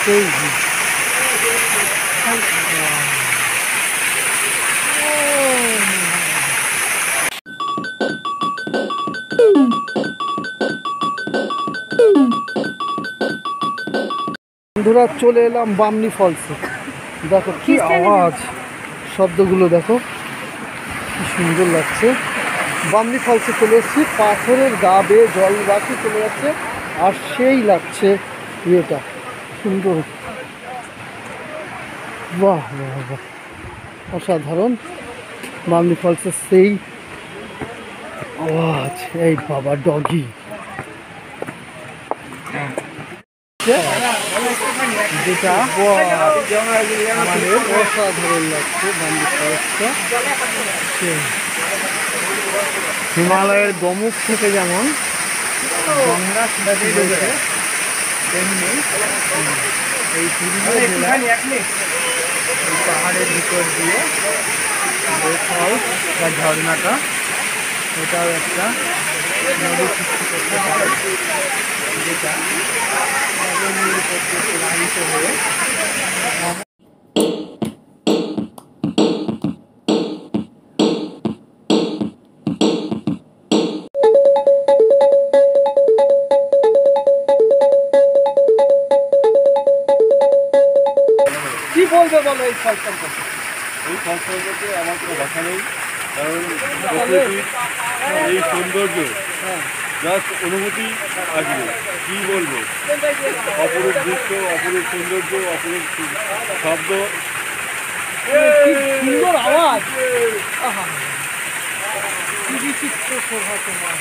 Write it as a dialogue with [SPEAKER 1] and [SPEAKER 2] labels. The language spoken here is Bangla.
[SPEAKER 1] সেই ভিউ। বন্ধুরা চলে এলাম বামনি ফলসে। দেখো কি আওয়াজ, শব্দগুলো দেখো কি সুন্দর লাগছে। বামনি ফলসে চলে এসেছি, পাথরের গা বেয়ে জল বাকি চলে যাচ্ছে আর সেই লাগছে ইয়েটা সুন্দর। বাহ বাহ বাহ, অসাধারণ। বামনি ফলসের সেই আওয়াজ। এই বাবা ডগি, যেটা আমাদের অসাধারণ লাগছে বামনি ফলসটা। হিমালয়ের গমুখ থেকে যেমন গঙ্গা নদী রয়েছে, তেমনি এই পুরুলিয়া জেলার এই পাহাড়ের ভিতর দিয়ে ফলস বা ঝর্ণাটা, এটাও একটা নদী সৃষ্টি করতে পারে, যেটা নদীর উপর দিয়ে প্রবাহিত হয়ে কি বলবে বলো এই ফল সম্পর্কে?
[SPEAKER 2] এই ফল সম্পর্কে আমার কোনো কথা নেই, কারণ প্রকৃতির এই সৌন্দর্য জাস্ট অনুভূতি আসবে। কী বলবো, অপরূপ দৃশ্য, অপরূপ সৌন্দর্য, অপরূপ শব্দ,
[SPEAKER 1] কি সুন্দর আওয়াজ। আহা, কি বিচিত্র শোভা তোমার।